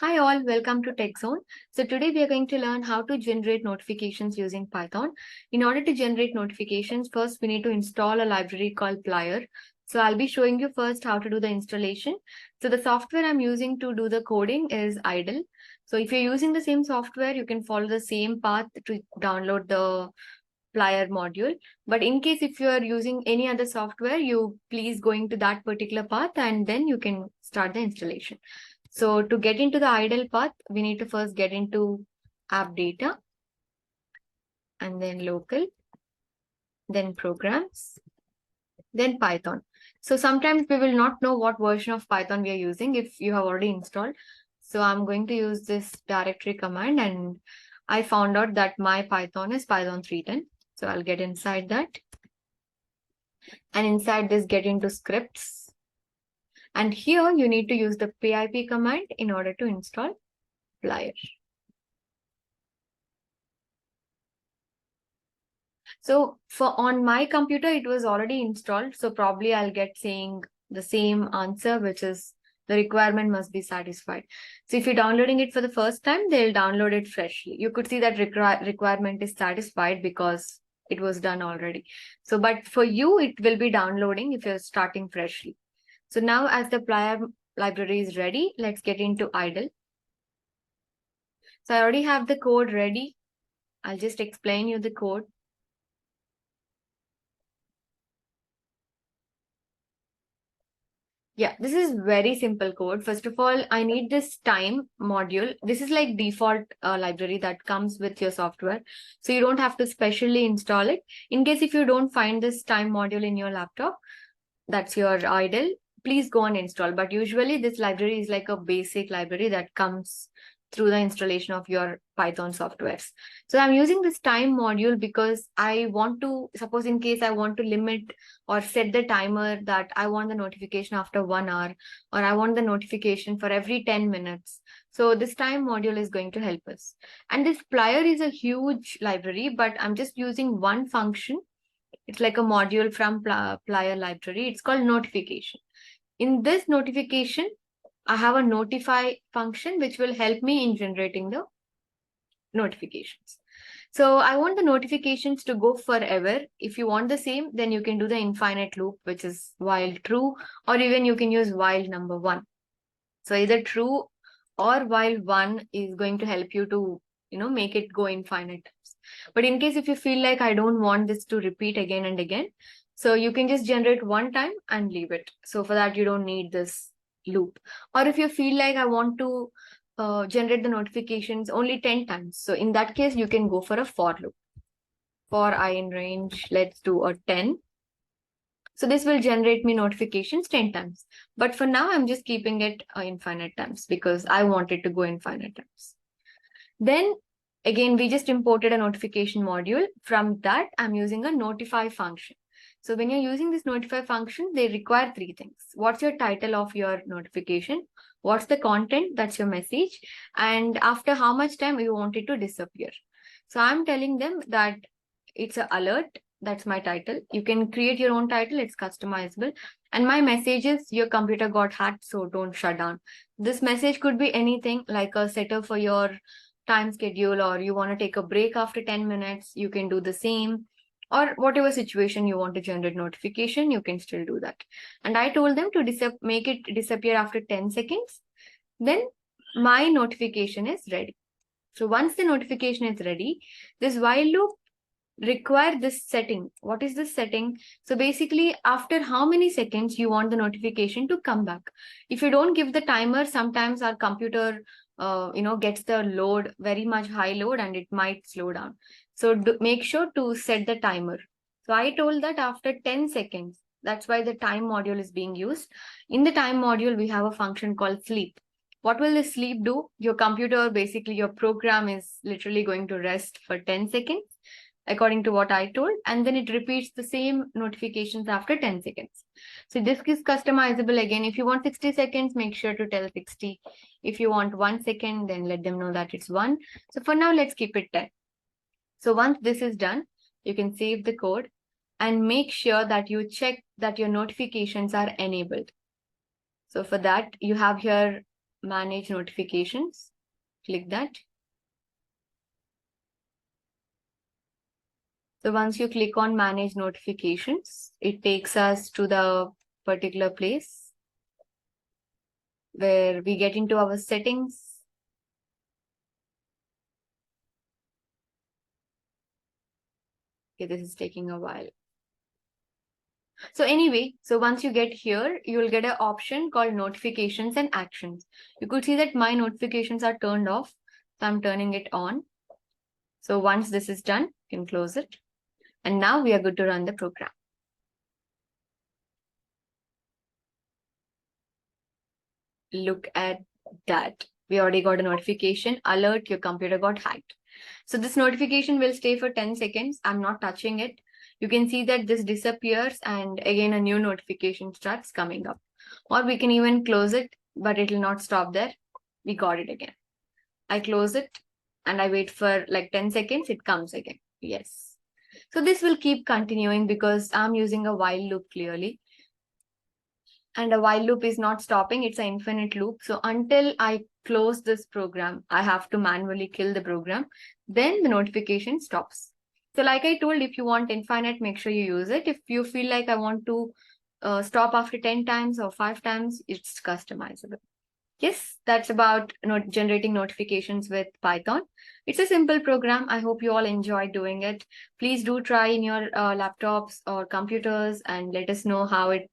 Hi all, welcome to TechZone. So today we are going to learn how to generate notifications using Python. In order to generate notifications, first we need to install a library called Plier. So I'll be showing you first how to do the installation. So the software I'm using to do the coding is Idle. So if you're using the same software, you can follow the same path to download the Plier module. But in case if you are using any other software, you please go into that particular path and then you can start the installation. So to get into the idle path, we need to first get into app data and then local, then programs, then Python. So sometimes we will not know what version of Python we are using if you have already installed. So I'm going to use this directory command and I found out that my Python is Python 3.10. So I'll get inside that. And inside this, get into scripts. And here you need to use the pip command in order to install Plier. So for on my computer, it was already installed. So probably I'll get saying the same answer, which is the requirement must be satisfied. So if you're downloading it for the first time, they'll download it freshly. You could see that requirement is satisfied because it was done already. So, but for you, it will be downloading if you're starting freshly. So now as the Plier library is ready, let's get into idle. So I already have the code ready. I'll just explain you the code. Yeah, this is very simple code. First of all, I need this time module. This is like default library that comes with your software. So you don't have to specially install it. In case if you don't find this time module in your laptop, that's your idle, please go and install. But usually this library is like a basic library that comes through the installation of your Python softwares. So I'm using this time module because I want to, suppose in case I want to limit or set the timer that I want the notification after 1 hour, or I want the notification for every 10 minutes. So this time module is going to help us. And this Plier is a huge library, but I'm just using one function. It's like a module from Plier library. It's called notification. In this notification, I have a notify function which will help me in generating the notifications. So I want the notifications to go forever. If you want the same, then you can do the infinite loop, which is while true, or even you can use while number 1. So either true or while 1 is going to help you to, make it go infinite times. But in case if you feel like I don't want this to repeat again and again, so you can just generate one time and leave it. So for that, you don't need this loop. Or if you feel like I want to generate the notifications only 10 times. So in that case, you can go for a for loop. For I in range, let's do a 10. So this will generate me notifications 10 times. But for now, I'm just keeping it infinite times because I want it to go infinite times. Then again, we just imported a notification module. From that, I'm using a notify function. So when you're using this notify function, they require 3 things. What's your title of your notification? What's the content? That's your message. And after how much time you want it to disappear. So I'm telling them that it's an alert. That's my title. You can create your own title. It's customizable. And my message is your computer got hacked, so don't shut down. This message could be anything like a setup for your time schedule, or you want to take a break after 10 minutes, you can do the same. Or whatever situation you want to generate notification, you can still do that. And I told them to make it disappear after 10 seconds. Then my notification is ready. So once the notification is ready, this while loop require this setting. What is this setting? So basically, after how many seconds you want the notification to come back. If you don't give the timer, sometimes our computer gets the load, very much high load, and it might slow down. So make sure to set the timer. So I told that after 10 seconds, that's why the time module is being used. In the time module, we have a function called sleep. What will the sleep do? Your computer, basically your program is literally going to rest for 10 seconds according to what I told, and then it repeats the same notifications after 10 seconds. So this is customizable again. If you want 60 seconds, make sure to tell 60. If you want 1 second, then let them know that it's 1. So for now, let's keep it 10. So once this is done, you can save the code and make sure that you check that your notifications are enabled. So for that, you have here manage notifications. Click that. So once you click on manage notifications, it takes us to the particular place where we get into our settings. Okay, this is taking a while. So anyway, so once you get here, you will get an option called notifications and actions. You could see that my notifications are turned off. So I'm turning it on. So once this is done, you can close it. And now we are good to run the program. Look at that. We already got a notification alert, your computer got hacked. So this notification will stay for 10 seconds. I'm not touching it. You can see that this disappears and again a new notification starts coming up. Or we can even close it, but it will not stop there. We got it again. I close it and I wait for like 10 seconds. It comes again. Yes. So this will keep continuing because I'm using a while loop clearly. And a while loop is not stopping. It's an infinite loop. So until I close this program, I have to manually kill the program. Then the notification stops. So like I told, if you want infinite, make sure you use it. If you feel like I want to stop after 10 times or 5 times, it's customizable. Yes, that's about generating notifications with Python. It's a simple program. I hope you all enjoy doing it. Please do try in your laptops or computers and let us know how it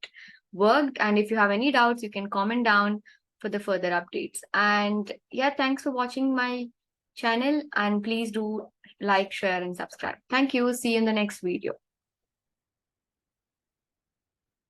worked. And if you have any doubts, you can comment down for the further updates. And yeah, thanks for watching my channel. And please do like, share, and subscribe. Thank you. See you in the next video.